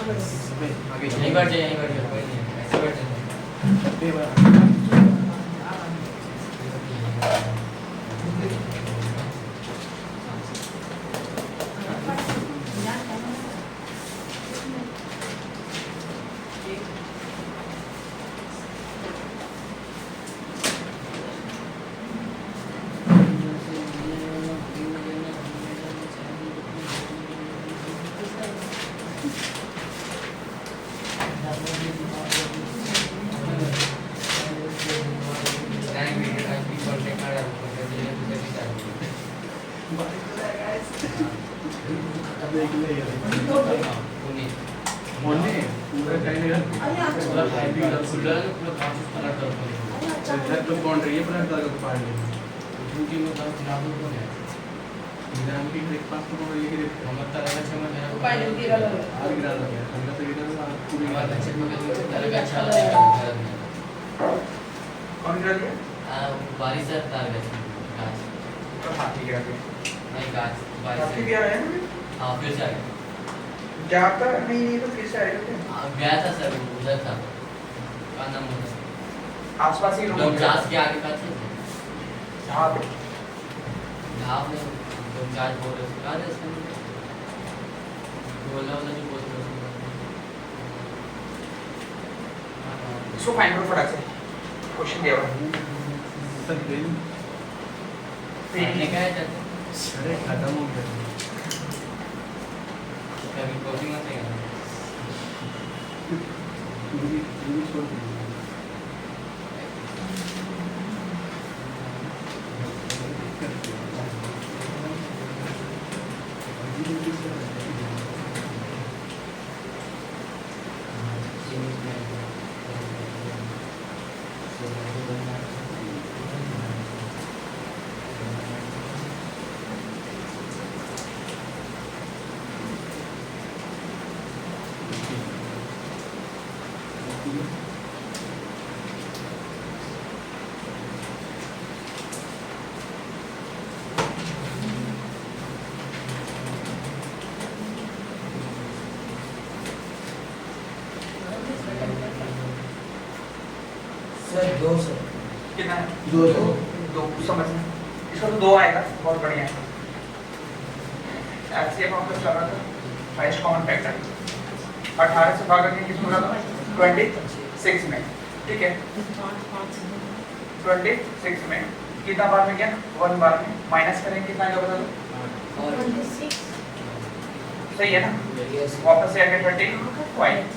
यहीं बैठ जाइए, कोई नहीं है, ऐसे बैठ जाइए। गया था सर, उधर था, क्या नाम है, आसपास ही लोग क्लास के आगे का थे, जहाँ पे आपने लोग क्लास बोल रहे थे, क्या था बोला वाला जो बोल रहे थे, इसको फाइंड करो फटाक से, क्वेश्चन दिया हुआ सर दिन पढ़ने का है जब अरे खत्म हो गया कभी कोचिंग मत लेना, पूरी छोड़ दी दो सर कितना है? दो दो दो समझना, इसका तो दो आएगा, बहुत बढ़िया है। एचसीएफ हम लोग कर रहा था, हाईएस्ट कॉमन फैक्टर 18 से भाग करके कितना होगा? 26 में, ठीक है। 26 में कितना बार में गया? 1 बार में, माइनस करेंगे कितना आएगा बता दो? 26 सही है ना? यस वापस से आगे 35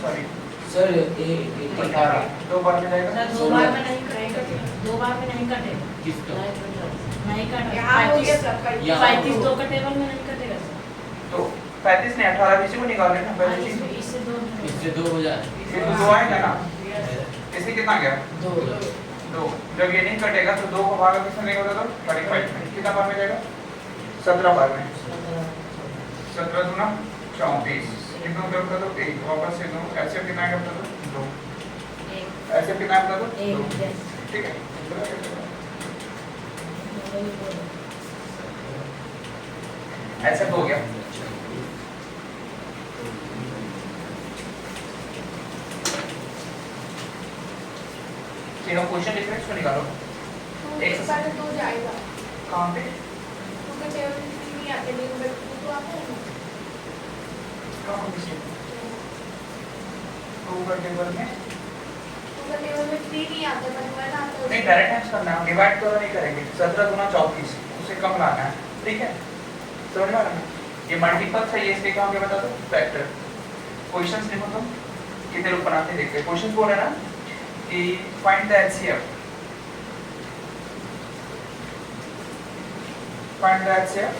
सॉरी सर 18 दो बार में जाएगा। दो बार में नहीं करेगा, दो बार में नहीं कटेगा, किसका नहीं कटेगा, यहाँ हो गया सबका। 35 दो का टेबल में नहीं कटेगा सर, तो 35 ने 18 बीच को निकाल लेना पहले चीज, इससे दो हो जाए, ये तो दो आएगा ना, इसे कितना गया? दो दो। जब ये नहीं कटेगा तो दो को भागा किससे नहीं होगा? तो 35 में कितना बार में जाएगा? 17 बार में, 17 दूना 34, कितना कर दो? 1 वापस से 2, ऐसे कितना आएगा बता दो? 2, ऐसे कितना आएगा बता दो? 2, ठीक है। ऐसे हो गया, तीनों क्वेश्चन लिख रहे हैं, इसको निकालो। एक बार तो जाएगा, कहाँ पे? तो टेबल में नहीं आते, लेकिन बट तो आता है ना। कहाँ पे? तो ऊपर टेबल में तो टेबल में 3 नहीं आता, बट 1 आता है। नहीं, डायरेक्ट टाइम्स करना है, डिवाइड तो नहीं करेंगे। 17 गुना 34, उससे कम लाना है, ठीक है? समझ में आ रहा है? ये मल्टीपल्स है, ये इसके कहाँ पे बता दो? फैक्टर। क्वेश्चंस देखो तुम कितने लोग बनाते देखते हैं। क्वेश्चंस बोल रहे हैं ना कि find the HCF, find the HCF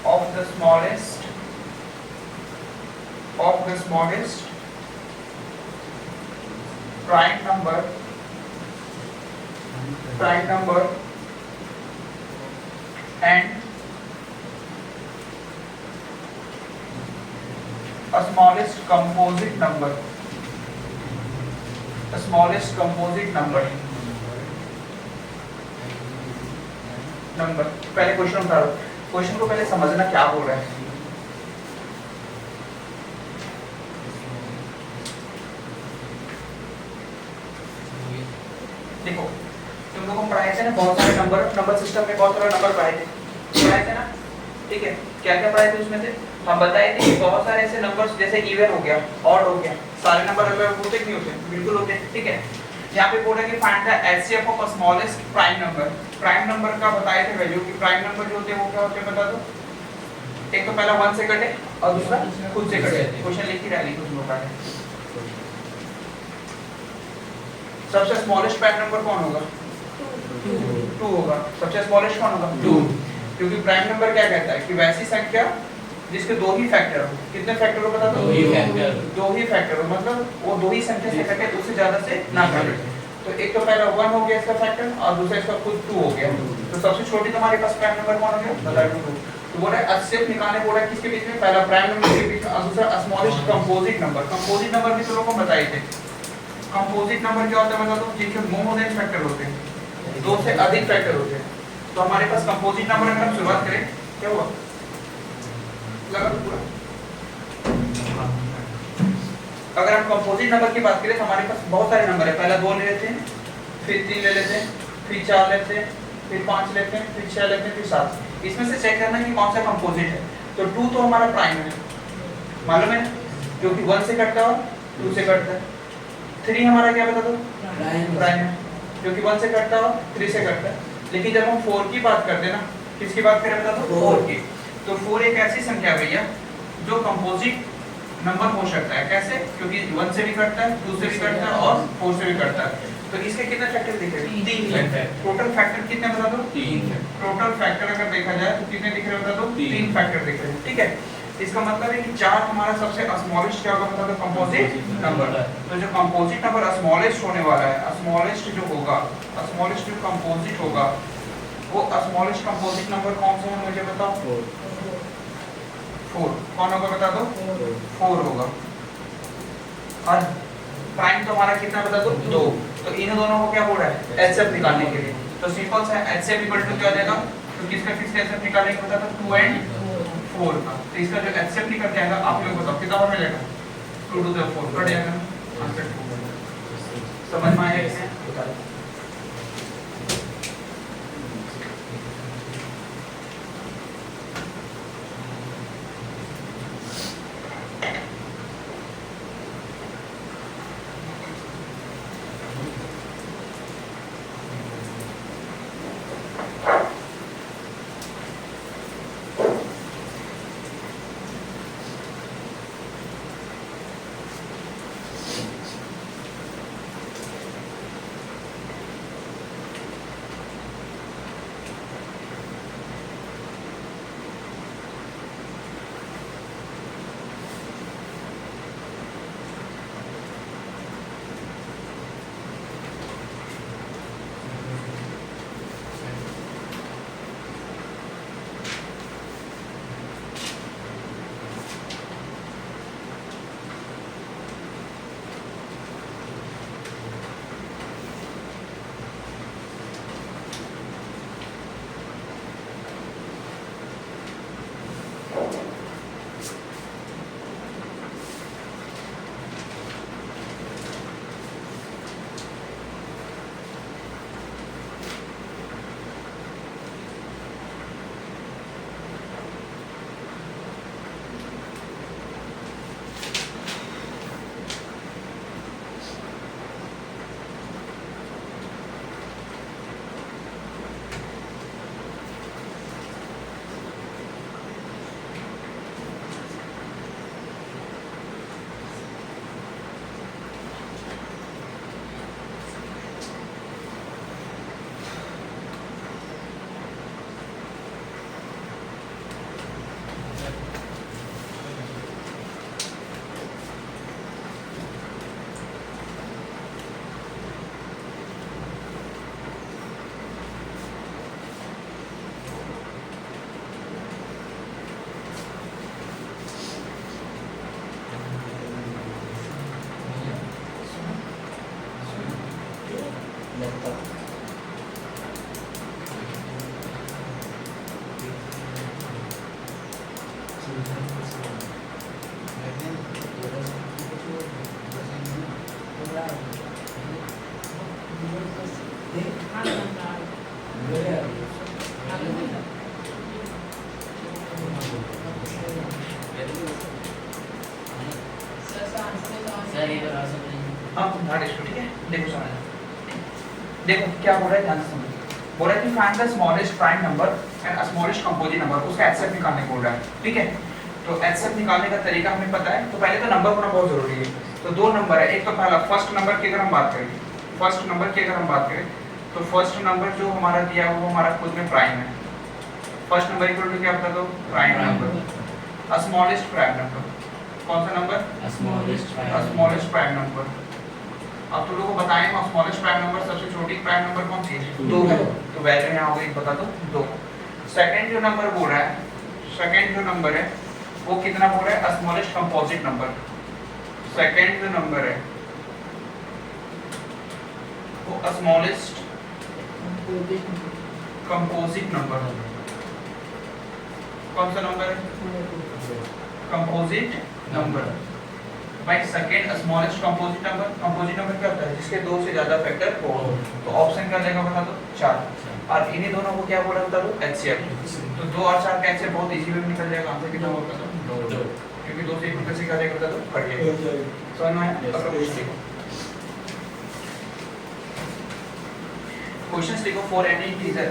of the smallest prime number and a smallest composite number, पहले क्वेश्चन उठा लो, क्वेश्चन को पहले समझना क्या बोल रहा है। देखो तुम लोगों को पढ़ाए थे ना बहुत सारे नंबर सिस्टम में बहुत सारे नंबर पढ़ाए थे ना, ठीक है। क्या क्या पढ़ाए थे उसमें से हम बताए थे कि बहुत सारे ऐसे नंबर्स जैसे इवन हो गया, ऑड हो गया, सारे नंबर अलग होते नहीं होते, बिल्कुल होते हैं, ठीक है। यहाँ पे बोला कि find the HCF of a smallest prime number. Prime number का बताए थे वैल्यू कि प्राइम नंबर जो होते हैं वो क्या होते हैं बता दो। एक तो पहला 1 से कटे और दूसरा खुद से कटे। क्वेश्चन लिख के डाली कुछ लोग आए। सबसे स्मॉलेस्ट प्राइम नंबर कौन होगा? 2 होगा। सबसे स्मॉलेस्ट कौन होगा? 2, क्योंकि प्राइम नंबर क्या कहता है कि वैसी संख्या जिसके 2 ही फैक्टर हो। कितने फैक्टर हो बता दो? 2 ही फैक्टर। 2 ही फैक्टर हो, मतलब वो 2 ही संख्या से कटे, उससे ज्यादा से ना कटे। तो एक तो पहला 1 हो गया इसका फैक्टर और दूसरा इसका खुद 2 हो गया। तो सबसे छोटी तुम्हारे पास प्राइम नंबर कौन हो गया? बता दो। तो बोला एचसीएफ निकालने बोला किसके बीच में? पहला प्राइम नंबर के बीच में और दूसरा smallest composite number. Composite number भी तो लोगों को बताए थे। कंपोजिट नंबर क्या होता है बता दो? जिनके मोर देन फैक्टर होते हैं, 2 से अधिक फैक्टर होते हैं। तो हमारे पास कंपोजिट नंबर अगर हम शुरुआत करें क्या हुआ? लगा तो पूरा। अगर हम कंपोजिट नंबर की बात करें तो हमारे पास बहुत सारे नंबर है। पहला 2 ले लेते हैं, फिर 3 ले लेते हैं, फिर 4 लेते हैं, फिर 5 लेते हैं, फिर 6 लेते हैं, फिर 7। इसमें से चेक करना कि कौन सा कंपोजिट है। तो 2 तो हमारा प्राइम है, मालूम है, क्योंकि 1 से कटता है और 2 से कटता है। 3 हमारा क्या बता दो? प्राइम है, क्योंकि 1 से कटता है और 3 से कटता है। लेकिन जब हम 4 की बात करते हैं ना, किसकी बात करें बता दो? 4 की। तो 4 एक ऐसी संख्या है भैया जो कंपोजिट नंबर हो सकता है। कैसे? क्योंकि 1 से भी कटता है, 2 से भी कटता है और 4 से भी कटता है। तो इसके कितने फैक्टर दिख रहे हैं? 3 फैक्टर। टोटल फैक्टर कितने बता दो? 3। टोटल फैक्टर अगर देखा जाए तो कितने दिख रहे हैं बता दो? 3 फैक्टर दिख रहे हैं, ठीक है। इसका मतलब है कि 4 हमारा सबसे स्मॉलेस्ट क्या होगा बता दो? Composite number. तो जो कंपोजिट नंबर स्मॉलेस्ट होने वाला है, स्मॉलेस्ट जो होगा, स्मॉलेस्ट जो कंपोजिट होगा, वो स्मॉलेस्ट कंपोजिट नंबर कौन सा है मुझे बताओ? 4। कौन होगा बता दो? 4 होगा। और प्राइम तो हमारा कितना बता दो? 2। तो इन दोनों को क्या बोल रहा है? एचसीएफ निकालने के लिए। तो सिंपल सा है, एचसीएफ इक्वल टू क्या हो जाएगा? तो किसका किसका एचसीएफ निकालने का बता दो? 2 एंड 4 का। तो इसका जो एचसीएफ निकल जाएगा आप लोग बताओ कितना बार मिलेगा? 2 to the 4 कट जाएगा ना, आंसर 2। समझ में आया क्या? बताओ। सर ये तो रास्ता नहीं हाँ तुम ध्यान इसको, ठीक है, देखो समझ, देखो क्या बोल रहा है, ध्यान से समझो। बोल रहा है कि find the smallest prime number and smallest composite number, उसका एचसीएफ निकालने को बोल रहा है, ठीक है। तो एचसीएफ निकालने का तरीका हमें पता है, तो पहले तो नंबर होना बहुत जरूरी है। तो दो नंबर है, एक तो पहला फर्स्ट नंबर की अगर हम बात करें, फर्स्ट नंबर की अगर हम बात करें तो फर्स्ट नंबर जो हमारा दिया है वो हमारा खुद में प्राइम है। फर्स्ट नंबर इक्वल टू क्या बता दो, prime number. Smallest prime number कौन सा नंबर, स्मॉलेस्ट प्राइम नंबर। अब तुम लोगों को बताएं स्मॉलेस्ट प्राइम नंबर सबसे छोटी प्राइम नंबर कौन सी है, 2 है, तो वैल्यू यहाँ होगी बता दो 2। सेकंड जो नंबर बोल रहा है, सेकंड जो नंबर है वो कितना बोल रहा है, स्मॉलेस्ट कंपोजिट नंबर। सेकंड जो नंबर है वो स्मॉलेस्ट कंपोजिट नंबर। कौन सा नंबर है, कंपोजिट नंबर। भाई second smallest composite number, composite number क्या होता है, जिसके 2 से ज्यादा फैक्टर हो। तो ऑप्शन क्या देगा बता दो, 4। और इन्हीं दोनों को क्या बोला बता दो, एचसीएफ। तो 2 और 4 का एचसीएफ बहुत इजी वे में निकल जाएगा, आंसर कितना होगा बता दो, 2। क्योंकि 2 से एक ऊपर से क्या देगा बता दो, कट जाएगा। समझ में आया? अब क्वेश्चन देखो, क्वेश्चंस देखो। For any integer,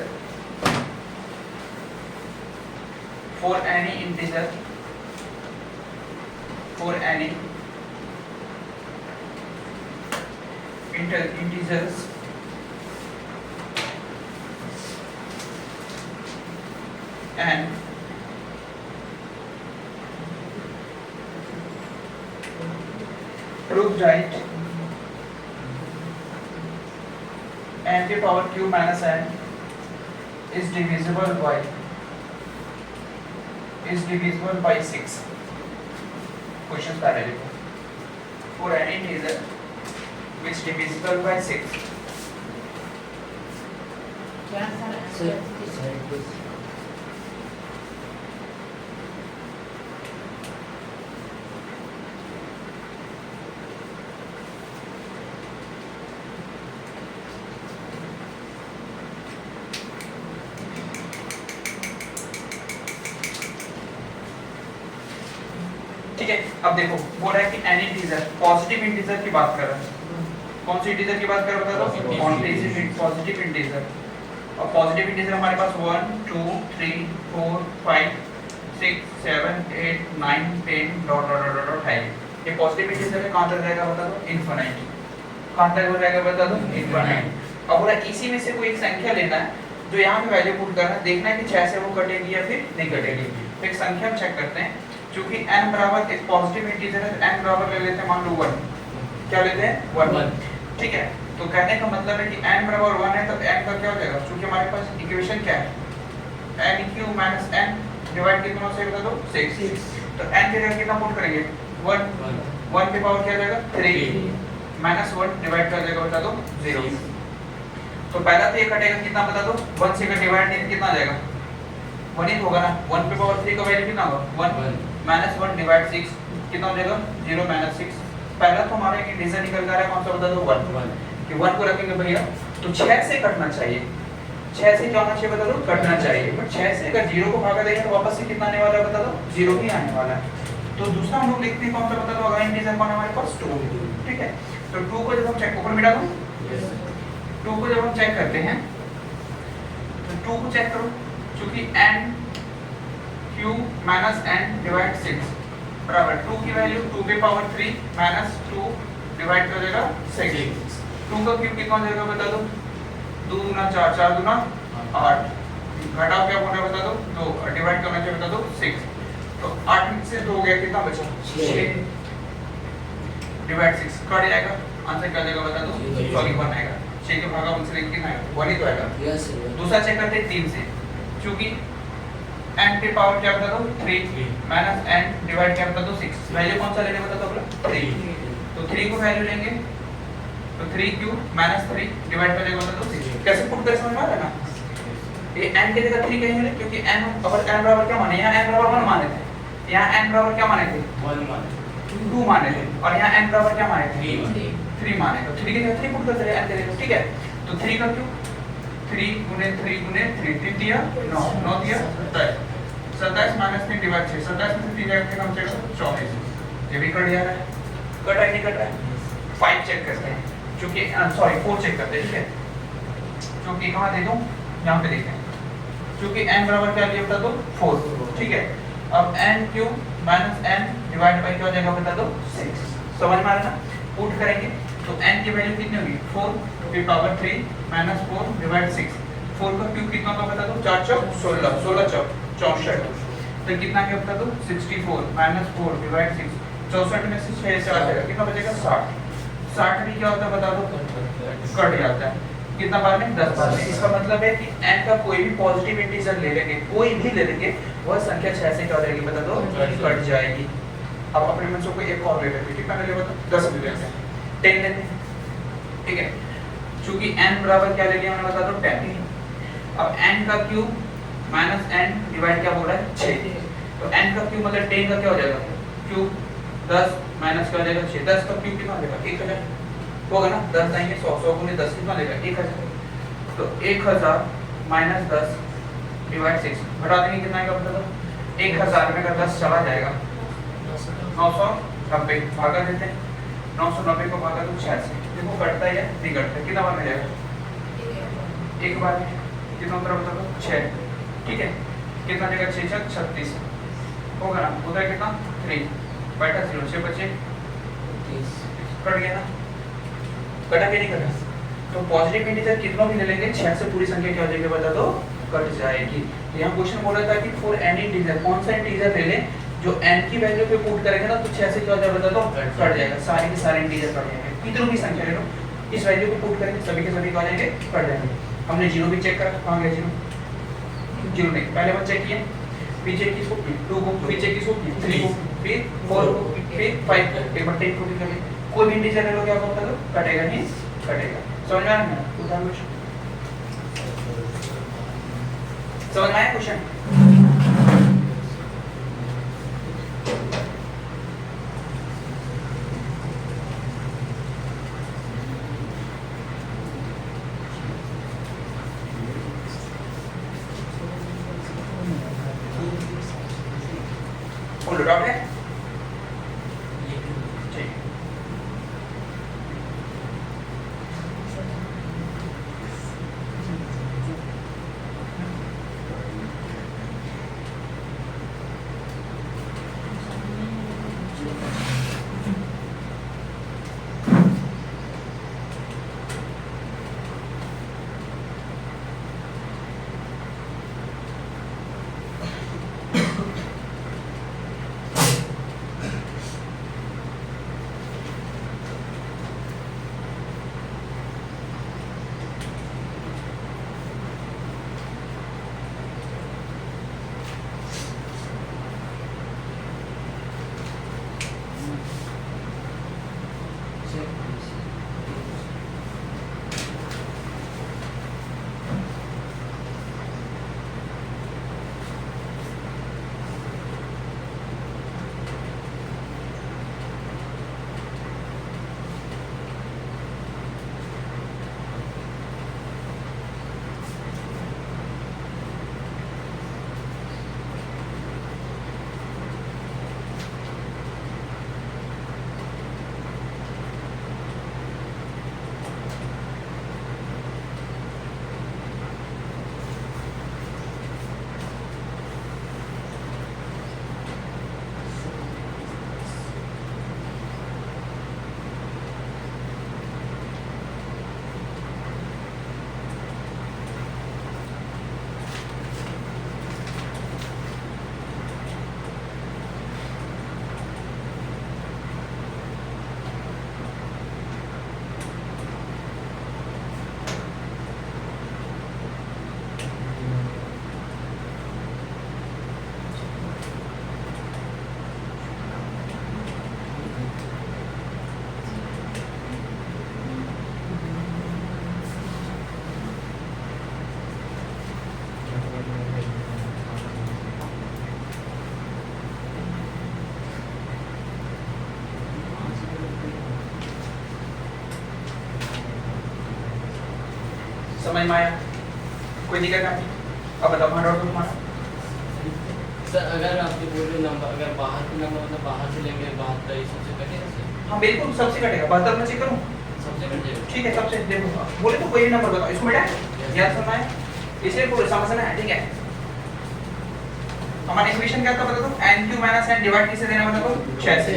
for any integer, for any integers and prove right n to power q minus n is divisible by 6. Questions पहले देखो। For any integer which divisible by 6, क्या सर, ठीक है। अब देखो बोल रहा है कि एनी इंटीजर, पॉजिटिव इंटीजर की बात कर रहा है। कौन सी इंटीजर की बात कर रहा है बता दो, पॉजिटिव इंटीजर। और पॉजिटिव इंटीजर हमारे पास 1 2 3 4 5 6 7 8 9 10 डॉट डॉट डॉट डॉट है। ये पॉजिटिव इंटीजर में कहां तक जाएगा बता दो, इनफिनिट। कहां तक हो जाएगा बता दो, इनफिनिट। अब बोला इसी में से कोई एक संख्या लेना है जो यहाँ पे वैल्यू पुट करना है, देखना है कि 6 से वो कटेगी या फिर नहीं कटेगी। तो एक संख्या हम चेक करते हैं, क्योंकि n बराबर एक पॉजिटिव इंटीजर है, n बराबर ले लेते हैं मान लो 1। क्या लेते हैं 1, ठीक है। तो कहने का मतलब है कि n बराबर 1 है, तो n का क्या हो जाएगा, क्योंकि हमारे पास इक्वेशन क्या है, n cube minus n divide कितना से बता दो 6। तो n की जगह कितना पुट करेंगे 1 के पावर क्या आ जाएगा 3 माइनस 1 डिवाइड कर देगा बता दो 0। तो पहला तो ये कटेगा कितना बता दो, 1 से का डिवाइड नहीं कितना आ जाएगा 1 ही होगा ना। 1 पे पावर 3 का वैल्यू कितना होगा 1 माइनस 1 डिवाइड 6 कितना हो जाएगा 0 माइनस 6। पहला तो हमारा एक इंटीजर निकल कर आ रहा है, कौन सा बता दो 1 कि 1 को रखेंगे भैया तो 6 से कटना चाहिए, 6 से क्या होना चाहिए बता दो, कटना चाहिए। बट 6 से अगर 0 को भागा देंगे तो वापस से कितना आने वाला है बता दो, 0 ही आने वाला है। तो दूसरा हम लोग लिखते हैं कौन सा बता दो, अगर इंटीजर कौन है हमारे पास 2, ठीक है। तो 2 को जब हम चेक ऊपर मिटा दो, 2 को जब हम चेक करते हैं तो 2 को चेक करो, क्योंकि n cube minus n divide 6 बराबर 2 की वैल्यू 2 पे पावर 3 माइनस 2 डिवाइड कर देगा 6। 2 का क्यूब कितना हो जाएगा बता दो, 2 गुना 4 4 गुना 8, घटाओ क्या होगा बता दो 2, डिवाइड करना चाहिए बता दो 6। तो 8 से 2 हो गया, कितना बचा 6 डिवाइड 6 कट जाएगा, आंसर क्या जाएगा बता दो, सॉरी 1 आएगा। 6 के भागा 1 से कितना आएगा 1 ही तो आएगा। दूसरा चेक करते हैं 3 से, क्योंकि n पे पावर क्या बता दो 3 माइनस n डिवाइड क्या बता दो 6। वैल्यू कौन सा लेने बता दो अपना 3, तो 3 को वैल्यू लेंगे तो 3 क्यूब माइनस 3 डिवाइड कर देगा बता दो 6। कैसे पुट कर समझ में आ रहा है ना, ये n की जगह 3 कहेंगे क्योंकि n अगर n बराबर क्या माने, यहाँ n बराबर 1 माने थे, यहाँ n बराबर क्या माने थे 1 माने 2 माने थे, और यहाँ n बराबर क्या माने थे 3 माने। तो 3 की जगह 3 पुट कर दे n की जगह, ठीक है। तो 3 का क्यूब 3 गुने 3 गुने 3 3 दिया 9 9 दिया 27 27 माइनस 3 डिवाइड 6 27 में से 3 जाएगा कितना बचेगा 24 ये भी कट जा रहा है कट है नहीं कट रहा है 5 चेक करते हैं क्योंकि सॉरी 4 चेक करते हैं ठीक है क्योंकि कहाँ दे दूं यहाँ पे देखें क्योंकि n बराबर क्या लिया बता दो 4 ठीक है अब n cube minus n divide by क्या हो जाएगा बता दो 6 समझ में आ रहा है ना पुट करेंगे तो n की वैल्यू कितनी होगी 4 की पावर 3 माइनस 4 डिवाइड 6 4 का क्यूब कितना होगा बता दो 4 चौक 16 16 चौक 64 तो कितना क्या बता दो 64 माइनस 4 डिवाइड 6 64 में से 6 से आ जाएगा कितना बचेगा 60 60 भी क्या होता है बता दो कट जाता है कितना बार में 10 बार में इसका मतलब है कि n का कोई भी पॉजिटिव इंटीजर ले लेंगे कोई भी ले लेंगे वह संख्या 6 से क्या हो जाएगी बता दो कट जाएगी अब अपने मन से कोई एक और ले लेते हैं कितना ले लेते 10 ले लेते हैं 10 लेते हैं ठीक है क्योंकि n बराबर क्या ले लिया मैंने बता दो 10 अब n का क्यूब माइनस n डिवाइड क्या बोल रहा है 6 तो n का क्यूब मतलब 10 का क्या हो जाएगा क्यूब 10 माइनस क्या हो जाएगा 6 10 का क्यूब कितना हो जाएगा 1000 होगा ना 10 आएंगे 100 100 गुने 10 कितना लेगा 1000 तो 1000 माइनस 10 डिवाइड 6 घटा देंगे कितना आएगा बता दो 1000 में का 10 चला जाएगा 990 भागा देते हैं 990 को भागा तो 6 से देखो कटता है या नहीं कटता कितना बार में जाएगा एक बार में कितना उत्तर बता दो 6 ठीक है कितना जाएगा 6 6 36 होगा ना उधर कितना 3 बैठा 0 से बचे कट गया ना कटा के नहीं कटा तो पॉजिटिव इंटीजर कितना भी ले लेंगे 6 से पूरी संख्या क्या हो जाएगी बता दो कट जाएगी तो यहाँ क्वेश्चन बोला था कि फॉर एनी इंटीजर कौन सा इंटीजर ले लें जो n की वैल्यू पे पुट करेंगे ना तो 6 से क्या हो जाएगा बता दो कट जाएगा सारे के सारे इंटीजर कट जाएंगे कितनी भी संख्या ले लो इस वैल्यू पे पुट करेंगे सभी के सभी क्या हो जाएंगे कट जाएंगे हमने जीरो भी चेक करा कहां गया जीरो नहीं पहले बार चेक किया पीछे किसको 2 को पीछे किसको 3 को फिर 4 को फिर 5 को एक बार 10 को भी करेंगे कोई भी इंटीजर ले लो क्या होगा बता दो कटेगा नहीं कटेगा समझ में आ रहा है उदाहरण समझ में आया क्वेश्चन फुल डाउट है ठीक समझ में आया? कोई दिक्कत नहीं? अब बताओ हमारा और तुम्हारा। सर अगर आपके बोल रहे नंबर अगर बाहर के नंबर मतलब बाहर से लेंगे 72 सबसे कटेगा सर? हाँ बिल्कुल सबसे कटेगा। 72 में चेक करूँ? सबसे कटेगा। ठीक है सबसे देखो बोले तो कोई भी नंबर बताओ। इसको बेटा याद करना है इसलिए पूरे समझना है ठीक है। हमारा इक्वेशन क्या था बता दो? n Q minus n divide किससे देना बता दो? 6 से।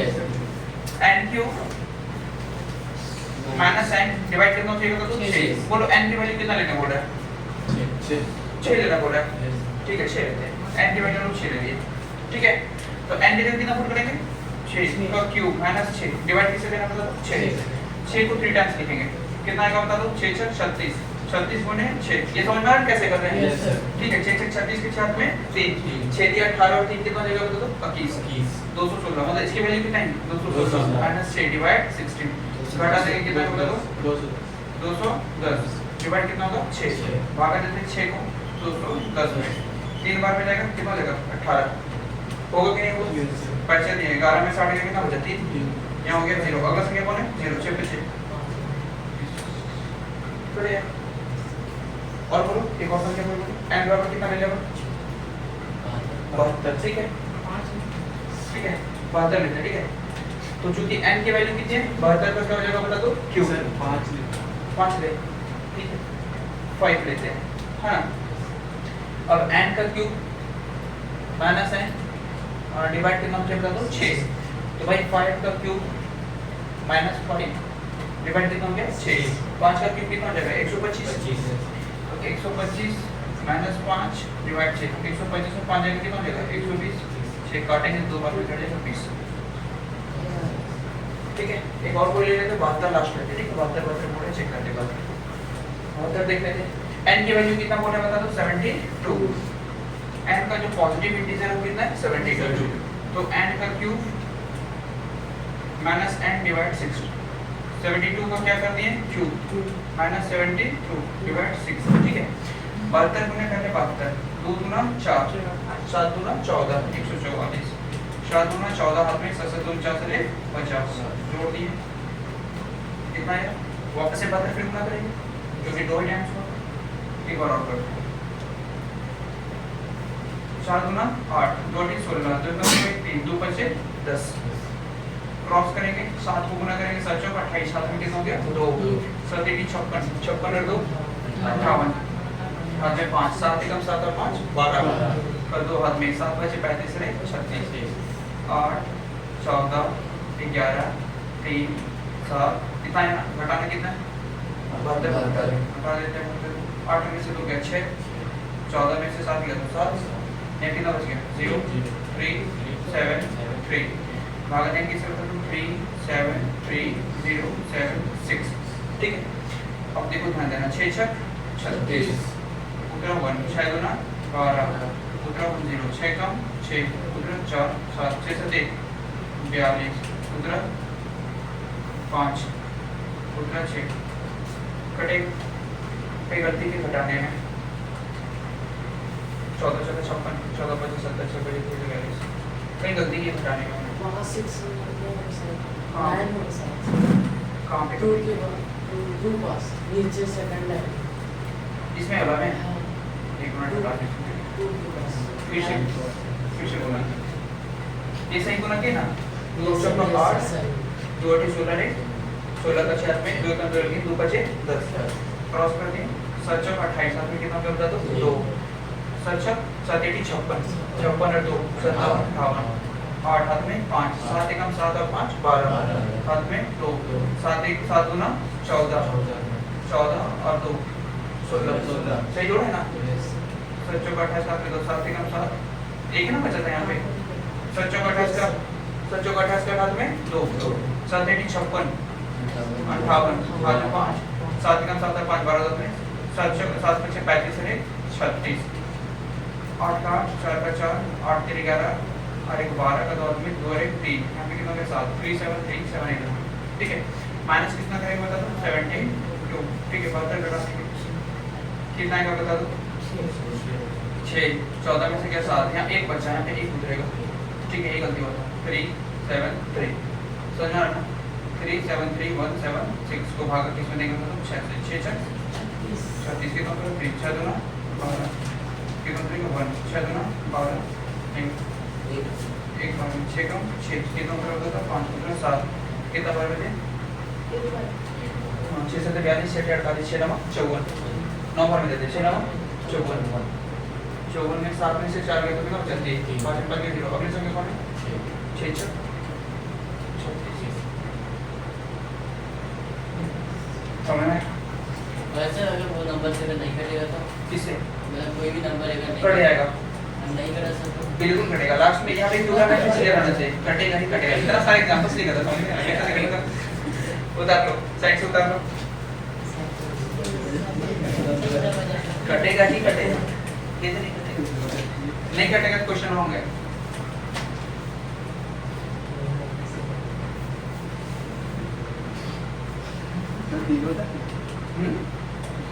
n Q minus n divide कितना चाहिए बता दो? 6। बोलो n की वैल्यू कितना लेना बोल रहा है? 6 लेना बोल रहा है। ठीक है 6 लेते हैं। n की वैल्यू 6 ले लिए ठीक है। तो n की वैल्यू कितना पुट करेंगे? 6 का क्यूब माइनस 6 डिवाइड किससे देना बता दो? 6 को 3 टाइम्स लिखेंगे कितना आएगा बता दो? 6 6 36 36 गुने 6 ये समझ में आ रहा है कैसे कर रहे हैं? Yes, sir. ठीक है 6 6 36 के साथ में 3 6 दिया 18 और 3 कितना जाएगा बता दो? 21 216 मतलब इसकी वैल्यू कितना है? 216 माइनस 6 डिवाइड 16 घटा देंगे कितना होगा बता दो? 210 डिवाइड कितना होगा? 6 भागा देते हैं 6 को 210 में 3 बार में जाएगा कितना हो जाएगा? 18 होगा कि नहीं होगा? पैसे दिए 11 में 60 का कितना बचा? 3 यहाँ हो गया 0 अगला संख्या कौन है? 0 6 पे 6 बढ़िया। और बोलो एक और संख्या बोलो n बराबर कितना ले लेगा? 72 ठीक है 72 लेते हैं ठीक है। तो चूंकि n की वैल्यू कितनी है? 72 का क्या हो जाएगा बता दो? q सर 5 ले 5 ले ठीक है 5 लेते हैं है ना। अब n का क्यूब माइनस n और डिवाइड कितना होता है बता दो? 6 तो भाई 5 का क्यूब माइनस 5 डिवाइड कितना हो गया? 6 5 का क्यूब कितना हो जाएगा? 125 125 माइनस 5 डिवाइड 6 125 में 5 जाएगा कितना हो जाएगा? 120 6 काटेंगे 2 बार में कट जाएगा 20 ठीक है। एक और कोई ले लेते 72 लास्ट लेते ठीक है 72 बोले चेक करते बाद 72 देख लेते हैं। n की वैल्यू कितना बोले बता दो? 72 n का जो पॉजिटिव इंटीजर है वो कितना है? 72 तो n का क्यूब माइनस n डिवाइड 6 72 को क्या कर दिए? क्यूब माइनस 72 डिवाइड 6 ठीक है। 72 गुने पहले 72 2 गुना 4 7 गुना 14 144 7 गुना 14 हाथ में 7 2 4 से 50 जोड़ दिए कितना है? वापस से 72 फिर गुना करेंगे जो कि 2 टाइम्स होगा। एक बार और करते हैं 4 गुना 8 2 3 16 2 3 2 5 10 क्रॉस करेंगे 7 को गुना करेंगे 7 चौक 28 हाथ में कितना हो गया? 2 7 56 56 और 2 58 हाथ में 5 7 एकम 7 और 5 12 और 2 हाथ में 7 बचे 35 रहे 36 8 14 11 3 7 कितना है ना घटाना कितना है? 72 हटा देते हैं 8 में से 2 गया 6 14 में से 7 गया तो 7 यहाँ कितना बच गया? 0 3 7 3 भागा देंगे इसे बता दो 3 7 3 0 7 6 ठीक है। अब देखो ध्यान देना 6 6 36 उतरा 1 6 गुना 12 उतरा 0 6 कम 6 उतरा 4 7 6 7 42 उतरा 5 उतरा 6 कटे कई गलती के घटाने में 14 14 56 14 25 70 26 42 कई गलती के घटाने में वहाँ 6 हाँ। 9 हो सकता कहाँ पे 2 के बाद 2 पास नीचे सेकंड लाइन इसमें वाला में एक मिनट बता दीजिए 2 के पास फिर से बोला ये सही गुना किया ना 2 चौका 8 2 8 16 रे 16 का 6 में 2 कम कर 2 बचे 10 क्रॉस कर दिए 7 चौक 28 हाथ में कितना कर बता दो 2 7 चौक 7 8 56 56 और 2 57 58 8 हाथ में 5 7 एकम 7 और 5 12 हाथ में 2 7 1 7 गुना 14 14 और 2 16 सही जोड़ा है ना? 7 चौक 28 हाथ में 2 7 एकम 7 एक ही ना बचा था यहाँ पे 7 चौक 28 का 7 चौक 28 का हाथ में 2 7 8 56 58 हाथ में 5 7 एकम 7 और 5 12 में 7 चौक 7 बचे 35 है 36 8 का 4 का 4 8 3 11 और एक 12 का 2 में 2 और 1 3 यहाँ पे कितना होगा 7 3 7 3 7 8 ठीक है। माइनस कितना करेंगे बता दो 72 ठीक है 72 घटा देंगे कितना आएगा बता दो 6 14 में से क्या 7 यहाँ एक बचा यहाँ पे एक उतरेगा ठीक है ये गलती होता है 3 7 3 समझ में आ रहा है 3 7 3 1 7 6 को भागा किसमें देंगे मतलब 6 से 6 6 36 के कंट्रोल 3 6 दूना 12 के कंट्रोल 1 6 दूना 12 एक 6 कम 6 के कंट्रोल होता 5 दूना 7 कितना बार बजे 6 से 42 6 48 6 नमक 54 9 बार में देते 6 नमक 54 54 में 7 में से 4 गए तो कितना बचा 3 5 में लगे 0 अगली संख्या कौन है 6 6 समझ में वैसे अगर वो नंबर से अगर नहीं कटेगा तो किससे मतलब कोई भी नंबर अगर नहीं कट जाएगा नहीं कटा सर तो बिल्कुल कटेगा लास्ट में यहाँ पे टू का मैं इसलिए रहना चाहिए कटेगा ही कटेगा इतना सारे एग्जांपल्स लिखा था समझ में आया कैसे कटेगा उतार लो साइड से उतार लो कटेगा ही कटेगा कैसे नहीं कटेगा नहीं कटेगा तो क्वेश्चन होंगे ठीक होता है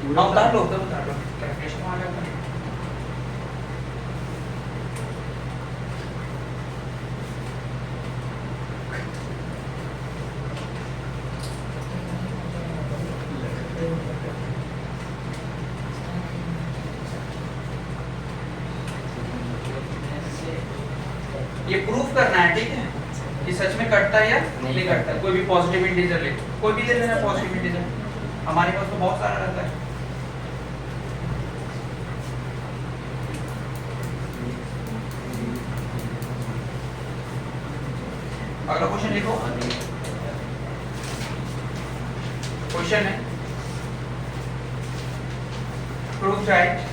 हाँ उतार लो कैलकुलेशन आ गया था ये प्रूफ करना है ठीक है कि सच में कटता है या नहीं कटता कोई भी पॉजिटिव इंटीजर ले कोई भी ले लेना पॉजिटिव इंटीजर हमारे पास तो बहुत सारा रहता है अगला क्वेश्चन लिखो क्वेश्चन है proof that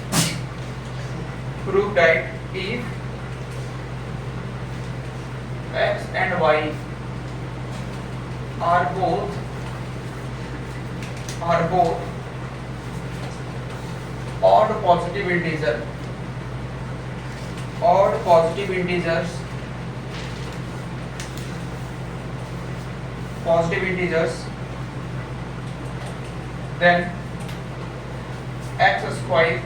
if x and y are both odd positive integers then x square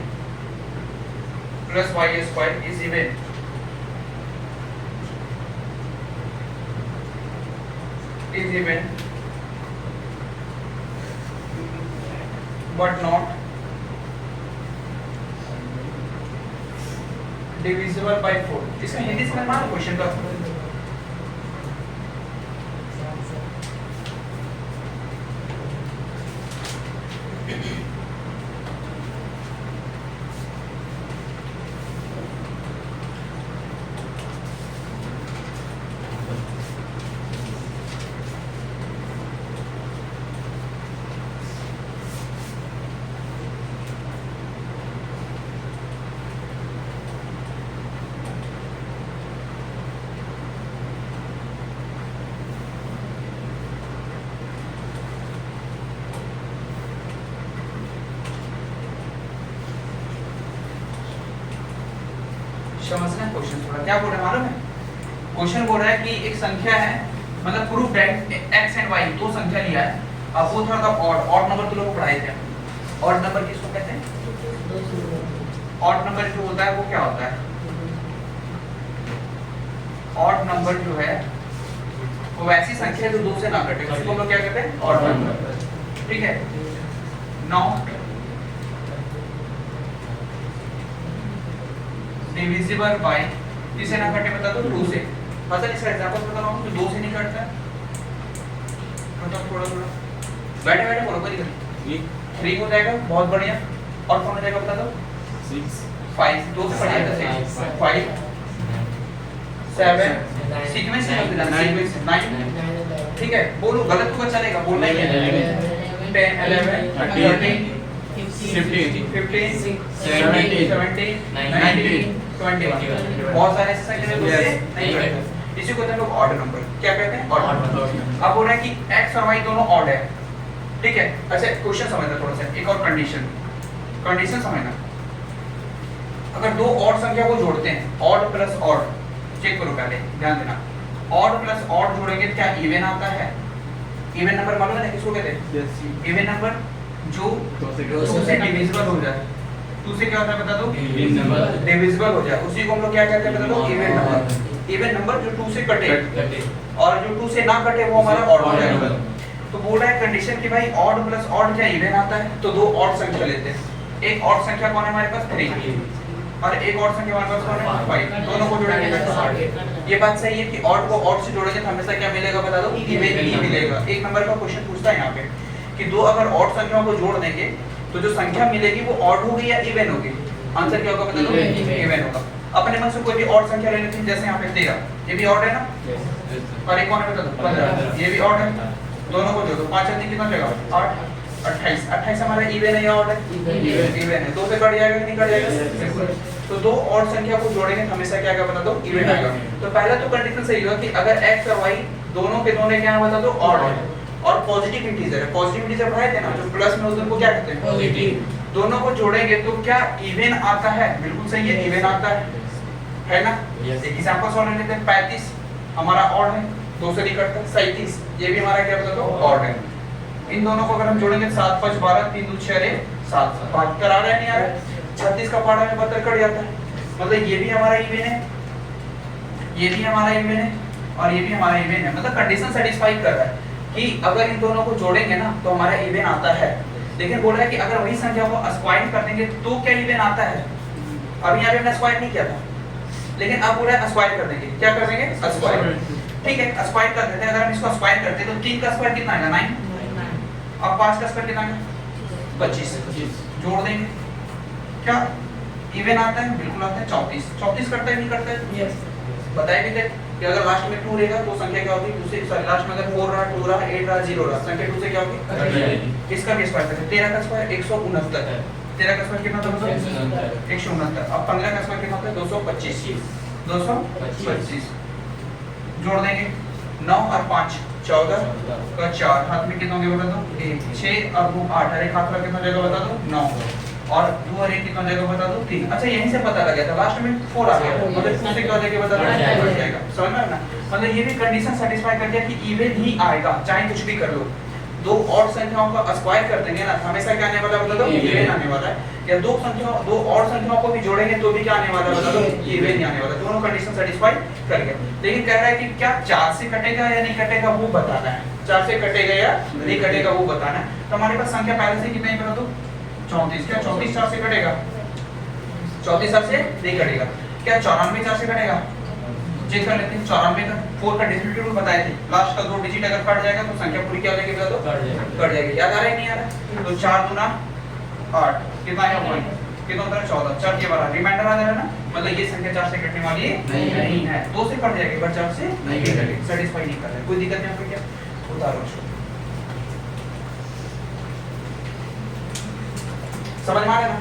plus y square is even but not divisible by 4 इसका हिंदी समझ में आया क्वेश्चन का समझना क्वेश्चन थोड़ा क्या बोल रहा है मालूम है क्वेश्चन बोल रहा है कि एक संख्या है मतलब proof that x and y दो संख्या लिया है अब वो थोड़ा ऑड नंबर तो लोग को पढ़ाए थे ऑड नंबर किसको कहते हैं ऑड नंबर जो होता है वो क्या होता है ऑड नंबर जो है वो वैसी संख्या है जो दो से ना कटे उसको हम लोग क्या कहते हैं ऑड नंबर ठीक है 9 डिविजिबल बाय किसे ना कटे बता दो 2 से फसल इसका एग्जांपल बता रहा हूं जो 2 से नहीं कटता मतलब थोड़ा बैठे बैठे बोलो कोई दिक्कत 3 हो जाएगा बहुत बढ़िया और कौन हो जाएगा बता दो 6 5 2 से बढ़िया 5 7 सीक्वेंस से होता है 9 ठीक है बोलो गलत होगा चलेगा बोलना ही है 10 11 13 15 17 19 बहुत सारे ऐसे संख्या में नहीं करते इसी को हम लोग ऑड नंबर क्या कहते हैं ऑड नंबर अब बोल रहा है कि x और y दोनों ऑड है ठीक है अच्छा क्वेश्चन समझना थोड़ा सा एक और कंडीशन समझना अगर दो ऑड संख्या को जोड़ते हैं ऑड प्लस ऑड चेक करो पहले ध्यान देना ऑड प्लस ऑड जोड़ेंगे क्या इवन आता है इवन नंबर मालूम है ना किसको कहते हैं इवन नंबर जो 2 से डिविजिबल हो जाए 2 से क्या होता है बता दो डिविजिबल हो जाए उसी को हम लोग क्या कहते हैं बता दो इवन नंबर जो 2 से कटे और जो 2 से ना कटे वो हमारा ऑड हो जाएगा तो बोल रहा है कंडीशन कि भाई ऑड प्लस ऑड क्या इवन आता है, तो दो ऑड संख्या लेते हैं। एक ऑड संख्या कौन है हमारे पास 3 और एक ऑड संख्या हमारे पास कौन है 5, दोनों को जोड़ेंगे तो 8। ये बात सही है कि ऑड को ऑड से जोड़ेंगे तो हमेशा क्या मिलेगा बता दो, इवन ही मिलेगा। एक नंबर का क्वेश्चन पूछता है यहाँ पे कि दो अगर ऑड संख्याओं को जोड़ देंगे तो जो संख्या मिलेगी वो ऑड होगी या इवन होगी, आंसर क्या होगा बता दो, इवन होगा। अपने मन से कोई भी ऑड संख्या ले लेते हैं, जैसे यहाँ पे 13, ये भी ऑड है ना, और एक कौन है बता दो 15, ये भी ऑड है, दोनों को जोड़ो 5 अधिक कितना जाएगा 8, 28, 28 हमारा इवन है या ऑड है, इवन है, दो से कट जाएगा कि नहीं कट जाएगा, तो दो ऑड संख्या को जोड़ेंगे तो हमेशा क्या आएगा बता दो, इवन आएगा। तो पहला तो कंडीशन सही होगा कि अगर x और y दोनों के दोनों क्या है बता दो, ऑड है और पॉजिटिव इंटीजर है। पॉजिटिव इंटीजर पढ़ाए थे ना, जो प्लस में होते हैं उनको क्या कहते हैं, पॉजिटिव। दोनों को जोड़ेंगे तो क्या इवन आता है, बिल्कुल सही है, इवन आता है ना। Yes. एक एग्जांपल सॉल्व लेते हैं, 35 हमारा ऑड है, 2 से नहीं कटता, 37 ये भी हमारा क्या बता दो, ऑड है। इन दोनों को अगर हम जोड़ेंगे 7 5 12 3 2 6 7 72 आ रहा है नहीं आ रहा है, 36 का पाड़ा में 72 कट जाता है, मतलब ये भी हमारा इवन है, ये भी हमारा इवन है और ये भी हमारा इवन है, मतलब कंडीशन सेटिस्फाई कर रहा है कि अगर इन दोनों को जोड़ेंगे ना तो हमारा इवन आता है। लेकिन बोल रहा है कि अगर वही संख्या को स्क्वायर कर देंगे तो क्या इवन आता है, अभी यहाँ पे हमने स्क्वायर नहीं किया था, लेकिन अब बोल रहा है स्क्वायर कर देंगे, क्या कर देंगे स्क्वायर, ठीक है स्क्वायर कर देते हैं। अगर हम इसको स्क्वायर करते हैं तो 3 का स्क्वायर कितना आएगा 9, अब 5 का स्क्वायर कितना आएगा 25, जोड़ देंगे क्या इवन आता है, बिल्कुल आता है। 34 करता है नहीं करता है, यस बताए भी थे कि अगर लास्ट में 2 रहेगा तो संख्या क्या होगी, दूसरे सॉरी लास्ट में अगर 4 रहा 2 रहा 8 रहा 0 रहा, संख्या 2 से क्या होगी, इसका भी स्क्वायर करते हैं। 13 का स्क्वायर 169 है, 13 का स्क्वायर कितना था 169, अब 15 का स्क्वायर कितना होता है 225, 225 जोड़ देंगे 9 और 5 14 का 4 हाथ में कितना होगा बता दो 1, 6 और 2 8, अरे हाथ में कितना जाएगा बता दो 9 और 2 और 1 कितना जाएगा बता दो 3। अच्छा यहीं से पता लग गया था, लास्ट में 4 आ गया, मतलब 2 से क्या हो जाएगा बता दो बढ़ जाएगा, समझ में आया ना। मतलब ये भी कंडीशन सेटिस्फाई कर दिया कि इवन ही आएगा चाहे कुछ भी कर लो। दो ऑड संख्याओं का स्क्वायर कर देंगे ना हमेशा क्या आने वाला बता दो, इवन आने वाला है। या दो ऑड संख्याओं को भी जोड़ेंगे तो भी क्या आने वाला बता दो, इवन ही आने वाला। दोनों कंडीशन सेटिस्फाई कर गया, लेकिन कह रहा है कि क्या 4 से कटेगा या नहीं कटेगा वो बताना है, 4 से कटेगा या नहीं कटेगा वो बताना है। तो हमारे पास संख्या पहले से कितनी बता दो 34, क्या 34 4 से कटेगा, 34 4 से नहीं कटेगा। क्या 94 4 से कटेगा, चेक कर लेते हैं। 94 का 4 का डिफिकल्टी रूल बताए थे, लास्ट का 2 डिजिट अगर कट जाएगा तो संख्या पूरी क्या हो जाएगी बता दो, कट जाएगी। याद आ रहा है नहीं आ रहा, तो 4 दूना 8 कितना है 1, कितना होता है 14, 4 के बाहर रिमाइंडर आ जाएगा ना, मतलब ये संख्या 4 से कटने वाली नहीं है। 2 से कट जाएगी पर 4 से नहीं कटेगी, सेटिस्फाई नहीं कर रहा है, कोई दिक्कत नहीं। आपको क्या उतारो इसको, समझ में आ गया ना।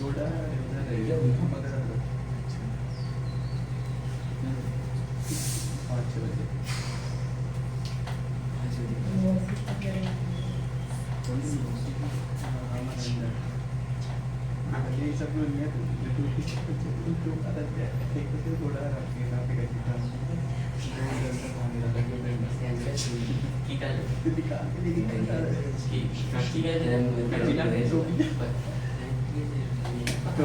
घोड़ा मगर 5 बजे ये सब लोग नहीं तो आता है एक तो घोड़ा रखे ना पे कहीं काम की कर दिखा के नहीं की कर तो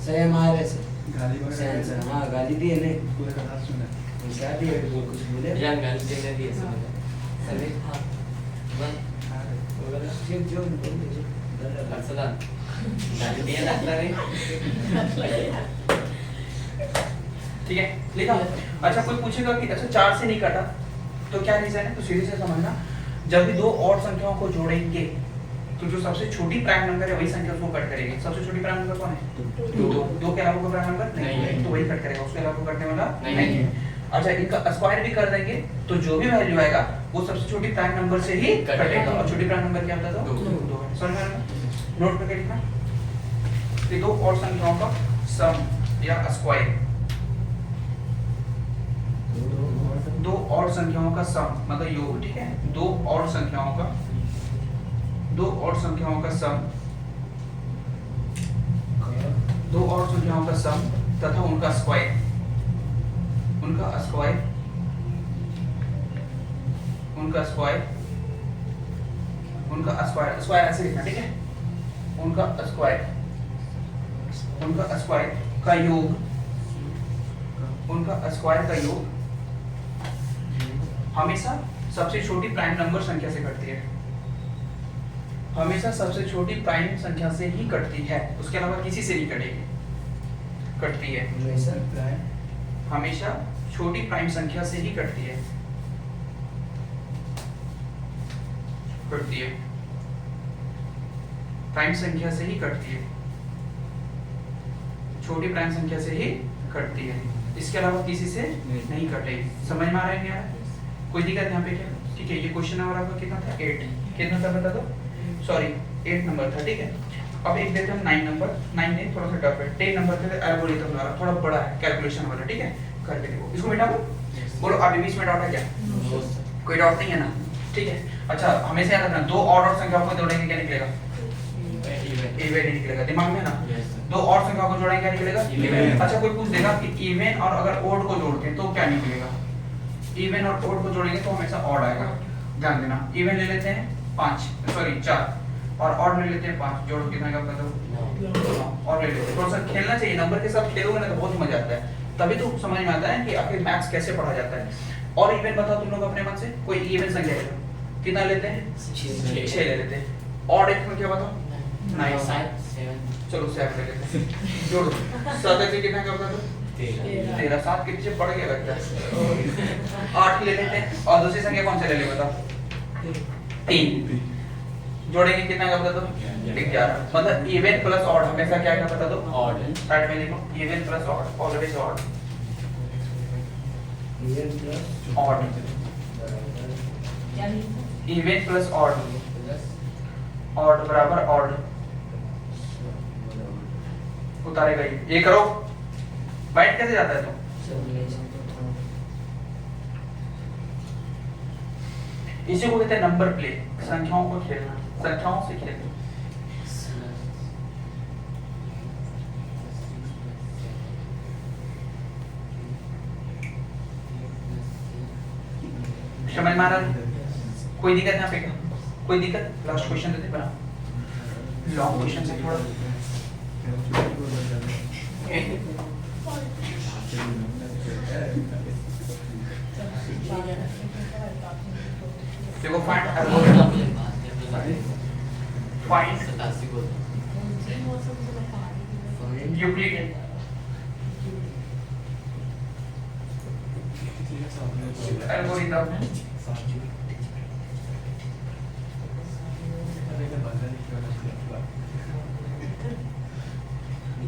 सही हमारे से गाली सेंस हाँ गाली दी है ने पूरा का हाथ सुना क्या दिया बोल कुछ बोले जंगल देने दिए समझ सभी हाँ बस जो जो बोल दे अरसलान गाली दिया लगता नहीं ठीक है लिखा। अच्छा कोई पूछेगा कि अच्छा 4 से नहीं कटा तो क्या रीजन है, तो सीधे से समझना जब भी दो और संख्याओं को जोड़ेंगे तो जो सबसे छोटी प्राइम नंबर है वही संख्या उसको कट करेगी। सबसे छोटी प्राइम नंबर कौन है? 2 के अलावा कोई प्राइम नंबर नहीं है, तो वही कट करेगा, उसके अलावा कोई कटने वाला नहीं है। अच्छा इनका स्क्वायर भी कर देंगे तो जो भी वैल्यू आएगा वो सबसे छोटी प्राइम नंबर से ही कटेगा। और छोटी प्राइम नंबर क्या होता था? 2। समझ में आया? नोट करके लिखना। ये दो और संख्याओं का सम या स्क्वायर, दो और संख्याओं का सम मतलब योग, ठीक है। दो और संख्याओं का सम, दो और संख्याओं का सम तथा उनका स्क्वायर, स्क्वायर ऐसे लिखना, ठीक है। उनका स्क्वायर का योग, हमेशा सबसे छोटी प्राइम नंबर संख्या से कटती है, हमेशा सबसे छोटी प्राइम संख्या से ही कटती है, उसके अलावा किसी से नहीं कटेगी, कटती है हमेशा छोटी प्राइम संख्या से ही कटती है, प्राइम संख्या से ही कटती है, छोटी प्राइम संख्या से ही कटती है, इसके अलावा किसी से नहीं कटेगी। समझ में आ रहा है क्या? कोई दिक्कत यहाँ पे क्या? ठीक है, ये क्वेश्चन नंबर आपका कितना था? 8। कितना था बता दो? सॉरी 8 नंबर था, ठीक है। अब एक देते हैं 9 नंबर, 9 नहीं थोड़ा सा टफ है। 10 नंबर के एल्गोरिथम द्वारा थोड़ा बड़ा है, कैलकुलेशन वाला, ठीक है। करके देखो, इसको बेटा बोलो आप बीच में डाउट है क्या? कोई डाउट नहीं है ना? ठीक है। अच्छा हमेशा याद रखना, दो और संख्याओं को जोड़ेंगे क्या निकलेगा? इवन ही निकलेगा, दिमाग में ना। दो और संख्याओं को जोड़ेंगे क्या निकलेगा? इवन। अच्छा कोई पूछ देगा कि इवन और अगर ओड को जोड़ते हैं तो क्या निकलेगा? इवन और ओड को जोड़ेंगे तो हमेशा ऑड आएगा, ध्यान देना। इवन ले लेते हैं 4 और ऑड ले लेते हैं 5, जोड़ कितना का पता हो? और ले लेते हैं। थोड़ा सा खेलना चाहिए, नंबर के साथ खेलोगे ना तो बहुत मजा आता है, तभी तो समझ में आता है कि आखिर मैथ्स कैसे पढ़ा जाता है। और इवन बताओ तुम लोग अपने मन से, कोई इवन संख्या ले लो, कितना लेते हैं? 6 ले लेते हैं। ऑड एक संख्या बताओ? 9। चलो 7 ले लेते हैं, जोड़ो 7 से कितना का बता दो? 13। 7 के पीछे बढ़ गया लगता है। 8 ले लेते हैं, और दूसरी संख्या कौन सी ले ले बताओ? 3। जोड़ेंगे कितना का बता दो? 11। मतलब इवन प्लस ऑड हमेशा क्या का बता दो? ऑड। साइड में लिखो, even plus odd, always odd. Even plus odd, odd बराबर ऑड, उतारेगा ये करो। बाइट कैसे जाता है तो? इसी को कहते हैं नंबर प्ले, संख्याओं को खेलना, संख्याओं से खेलना। समझ में आ रहा है? कोई दिक्कत यहाँ पे क्या? कोई दिक्कत? लास्ट क्वेश्चन देते बना, लॉन्ग क्वेश्चन से थोड़ा देखो find Euclid algorithm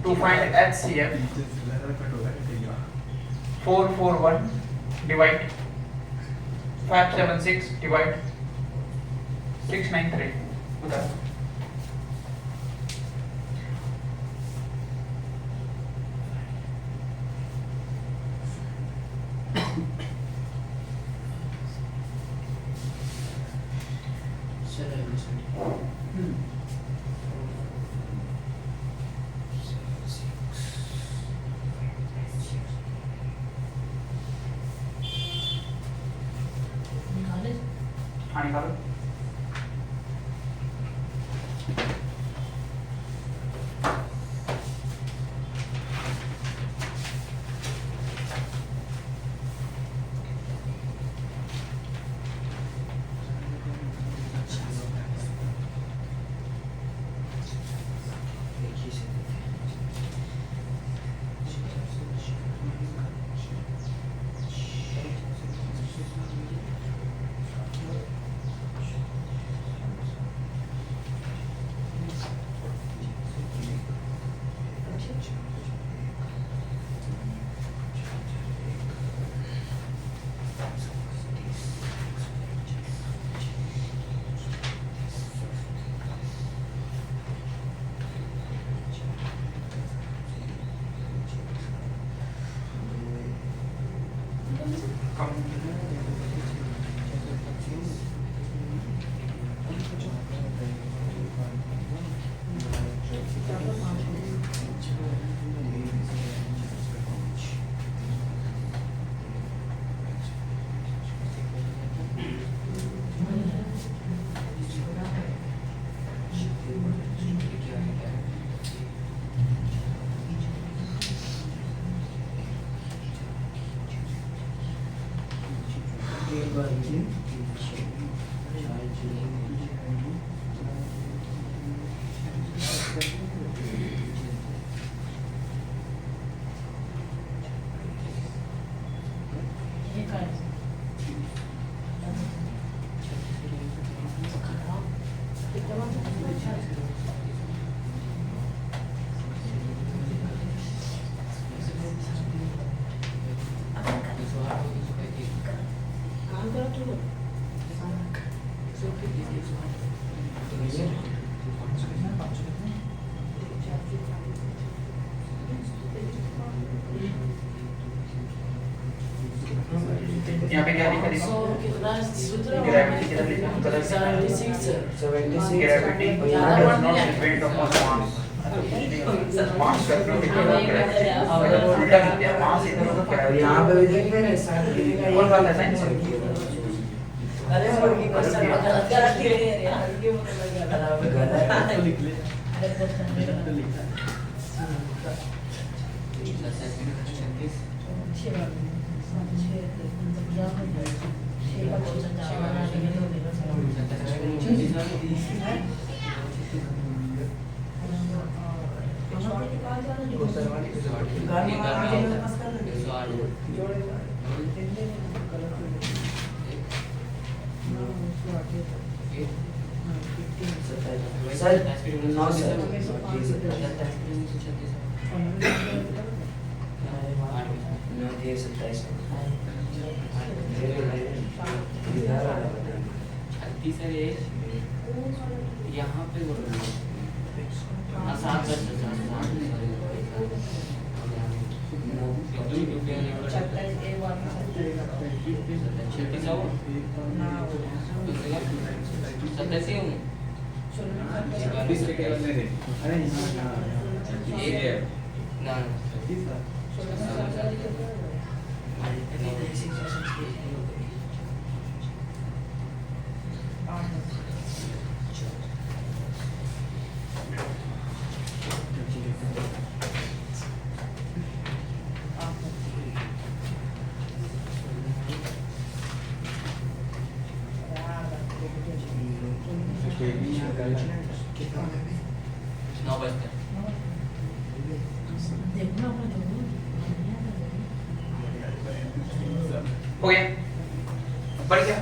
to find HCF, 441 divide 576 divide 693 उधर हाँ निकालो यहाँ पे क्या लिखा देखो ग्रेविटी किधर लिखा colour 76 gravity does not depend upon mass mass करने के लिए उल्टा लिख दिया mass इधर और gravity यहाँ पे भी देख मैंने कौन बात है साइंस अरे वो की क्वेश्चन गलत कर दिए यार ये गलत लिख ले तो लिखा सर नौ सर नौ ये 27 तीसरा ये यहाँ पे बोल रहे हैं 7 अरे हो गया बढ़ गया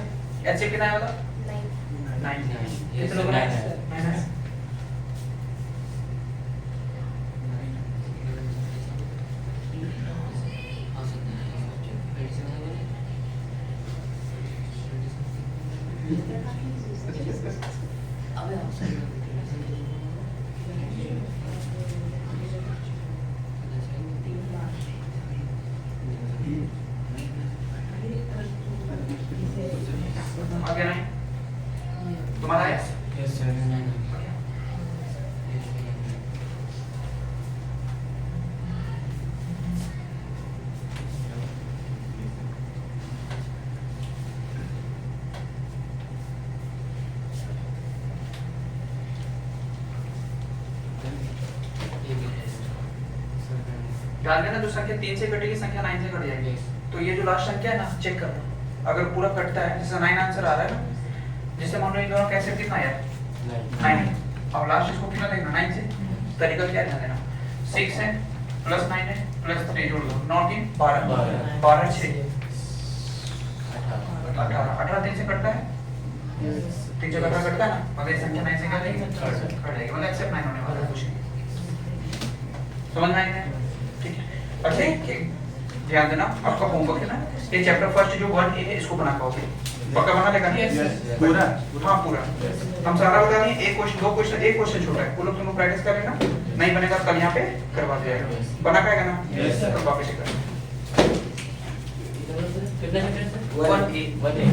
एचसीएफ कितना है मतलब 9 कितने लोग हैं माइनस Yes, sir. ध्यान देना, जो संख्या 3 से कटेगी संख्या 9 से कट जाएगी। तो ये जो लास्ट संख्या है ना, चेक करना, अगर पूरा कटता है, जैसे 9 आंसर आ रहा है ना, जिससे मान लो इन दोनों कैसे कितना है 9, और लास्ट इसको कितना देखना 9 से, तरीका क्या ध्यान देना, 6 है प्लस 9 है प्लस 3 जोड़ दो, 9 3 12, 12 6 18 3 से कटता है, 3 से 18 कटता है ना, मतलब ये संख्या 9 से क्या जाएगी, कट जाएगी, मतलब एक्सेप्ट 9 होने वाला है, कुछ नहीं, समझ में आएगा? ठीक है। अच्छा एक ध्यान देना, आपका होमवर्क है ना, ये चैप्टर फर्स्ट जो 1A है इसको बना पाओगे, पक्का बना लेगा? पूरा? हाँ पूरा, हम सारा बता दिए, एक क्वेश्चन, दो क्वेश्चन, एक क्वेश्चन छोटा है, वो लोग तुम लोग प्रैक्टिस कर लेना, नहीं बनेगा कल यहाँ पे करवा दिया जाएगा, बना पाएगा ना? तो वापस से करना। कितना चैप्टर सर? 1A 1A।